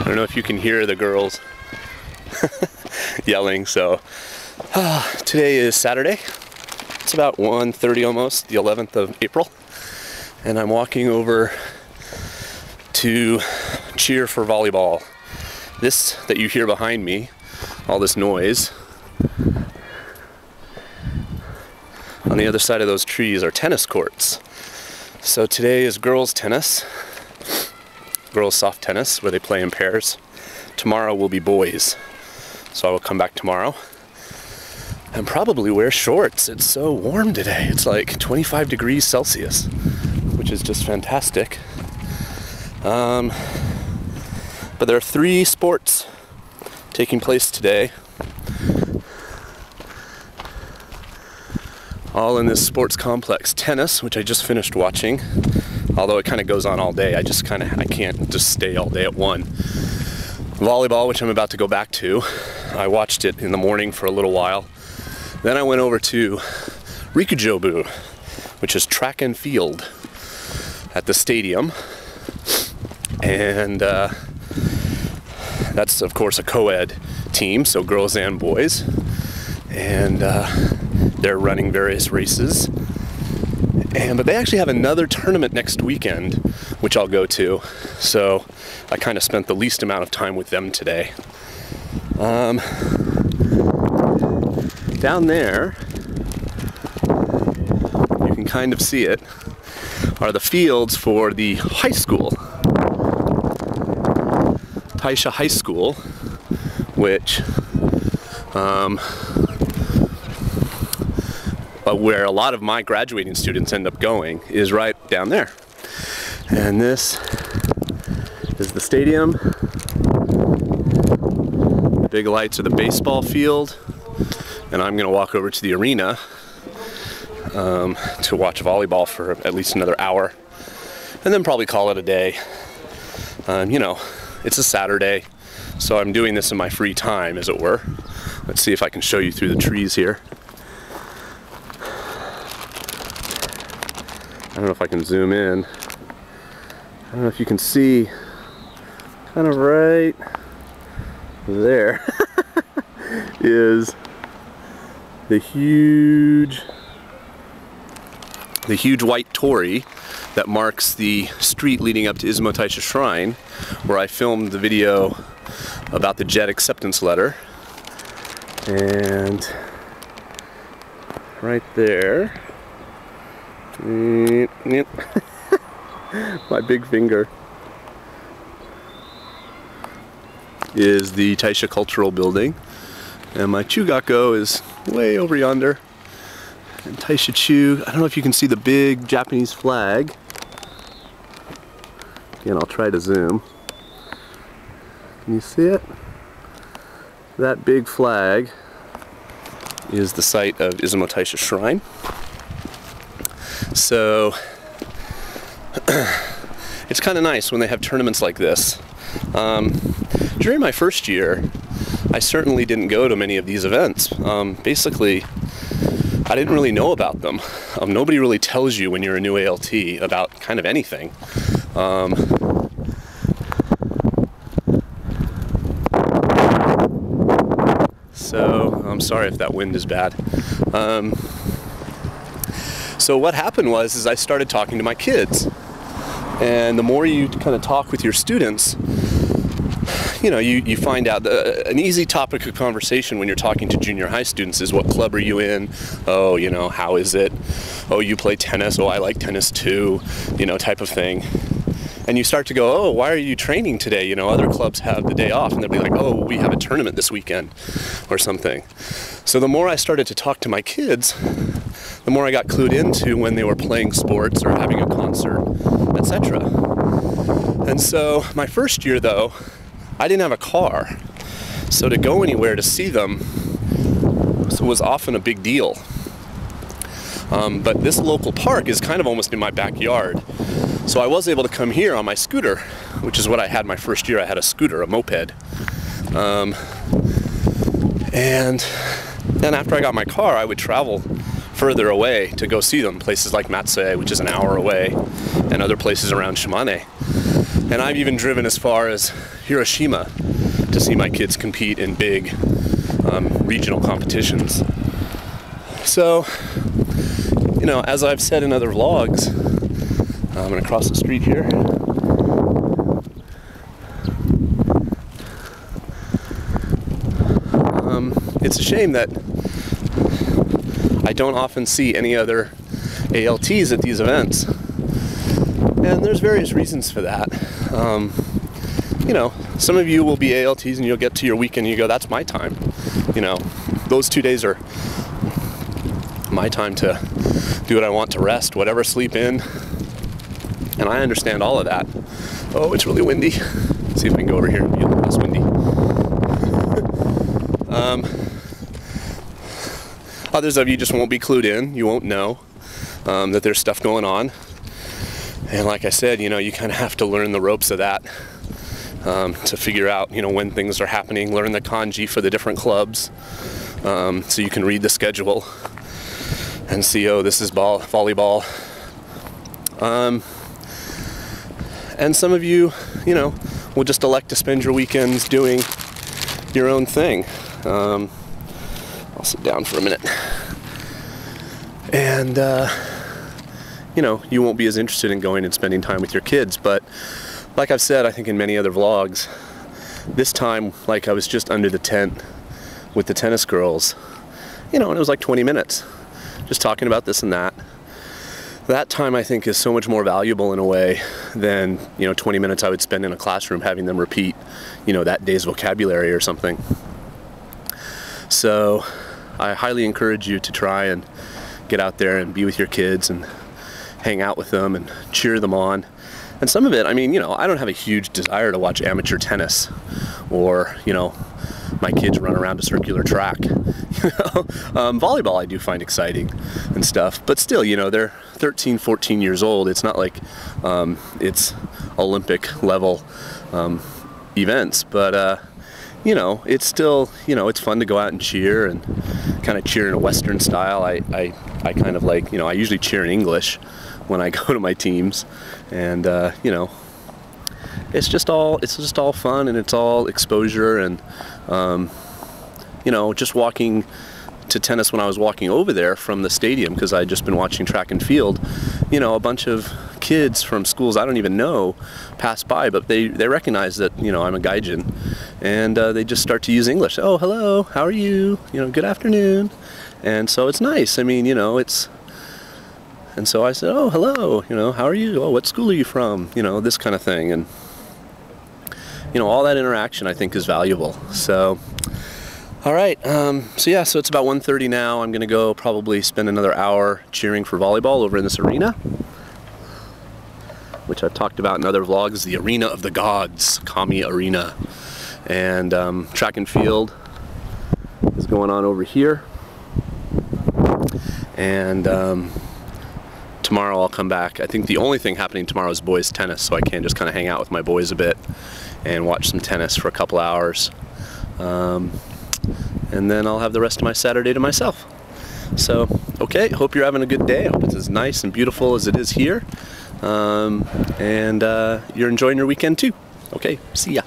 don't know if you can hear the girls yelling. So today is Saturday. It's about 1:30 almost, the 11th of April. And I'm walking over to cheer for volleyball. This that you hear behind me, all this noise, on the other side of those trees are tennis courts. So today is girls tennis, girls soft tennis, where they play in pairs. Tomorrow will be boys. So I will come back tomorrow and probably wear shorts. It's so warm today. It's like 25 degrees Celsius, which is just fantastic. But there are 3 sports taking place today, all in this sports complex. Tennis, which I just finished watching, although it kind of goes on all day. I can't just stay all day at one. Volleyball, which I'm about to go back to. I watched it in the morning for a little while. Then I went over to Rikujobu, which is track and field at the stadium. And that's of course a co-ed team, so girls and boys. And they're running various races. But they actually have another tournament next weekend, which I'll go to. So I kind of spent the least amount of time with them today. Down there, you can kind of see it, are the fields for the high school. Taisha High School, which where a lot of my graduating students end up going, is right down there. And this is the stadium. The big lights are the baseball field. And I'm gonna walk over to the arena to watch volleyball for at least another hour. And then probably call it a day. You know, it's a Saturday, so I'm doing this in my free time, as it were. Let's see if I can show you through the trees here. I don't know if I can zoom in. I don't know if you can see, kind of right there is the huge white torii that marks the street leading up to Izumo Taisha Shrine, where I filmed the video about the JET acceptance letter. And right there, my big finger, is the Taisha Cultural Building. And my Chugako is way over yonder. And Taisha Chu, I don't know if you can see the big Japanese flag. Again, I'll try to zoom. Can you see it? That big flag is the site of Izumo Taisha Shrine. So it's kind of nice when they have tournaments like this. During my first year, I certainly didn't go to many of these events. Basically, I didn't really know about them. Nobody really tells you when you're a new ALT about kind of anything. So I'm sorry if that wind is bad. So what happened was I started talking to my kids. And the more you kind of talk with your students, you know, you find out an easy topic of conversation when you're talking to junior high students is, what club are you in? Oh, you know, how is it? Oh, you play tennis? Oh, I like tennis too, you know, type of thing. And you start to go, oh, why are you training today? You know, other clubs have the day off, and they'll be like, oh, we have a tournament this weekend or something. So the more I started to talk to my kids, the more I got clued into when they were playing sports or having a concert, etc. And so my first year, though, I didn't have a car, so to go anywhere to see them was often a big deal. But this local park is kind of almost in my backyard, so I was able to come here on my scooter, which is what I had my first year. I had a scooter, a moped. And then after I got my car, I would travel further away to go see them, places like Matsue, which is an hour away, and other places around Shimane. And I've even driven as far as Hiroshima to see my kids compete in big regional competitions. So, you know, as I've said in other vlogs, I'm going to cross the street here. It's a shame that I don't often see any other ALTs at these events. And there's various reasons for that. You know, some of you will be ALTs and you'll get to your weekend and you go, that's my time. You know, those 2 days are my time to do what I want, to rest, whatever, sleep in. And I understand all of that. Oh, it's really windy. Let's see if I can go over here and be a little less windy. Others of you just won't be clued in. You won't know that there's stuff going on. And like I said, you know, you kind of have to learn the ropes of that to figure out, you know, when things are happening, learn the kanji for the different clubs, so you can read the schedule and see, oh, this is volleyball. And some of you, you know, will just elect to spend your weekends doing your own thing. I'll sit down for a minute. And, you know, you won't be as interested in going and spending time with your kids. But like I've said, I think in many other vlogs, this time, like I was just under the tent with the tennis girls, you know, and it was like 20 minutes, just talking about this and that. That time, I think, is so much more valuable in a way than, you know, 20 minutes I would spend in a classroom having them repeat, you know, that day's vocabulary or something. So I highly encourage you to try and get out there and be with your kids and hang out with them and cheer them on. And some of it, I mean, you know, I don't have a huge desire to watch amateur tennis or, you know, my kids run around a circular track. You know? Volleyball I do find exciting and stuff, but still, you know, they're 13, 14 years old. It's not like it's Olympic level events, but you know, it's still, you know, it's fun to go out and cheer and kind of cheer in a Western style. I kind of like, you know, I usually cheer in English when I go to my teams, and you know, it's just all fun, and it's all exposure. And you know, just walking to tennis, when I was walking over there from the stadium, because I'd just been watching track and field, you know, a bunch of kids from schools I don't even know pass by, but they recognize that, you know, I'm a gaijin, and they just start to use English. Oh, hello, how are you? You know, good afternoon. And so it's nice. I mean, you know, it's, and so I said, oh, hello, you know, how are you? Oh, what school are you from? You know, this kind of thing. And, you know, all that interaction I think is valuable. So, all right, so yeah, so it's about 1:30 now. I'm gonna go probably spend another hour cheering for volleyball over in this arena, which I've talked about in other vlogs, the Arena of the Gods, Kami Arena. And track and field is going on over here. And tomorrow I'll come back. I think the only thing happening tomorrow is boys tennis, so I can just kind of hang out with my boys a bit and watch some tennis for a couple hours. And then I'll have the rest of my Saturday to myself. So, okay, hope you're having a good day. I hope it's as nice and beautiful as it is here. And you're enjoying your weekend too. Okay, see ya.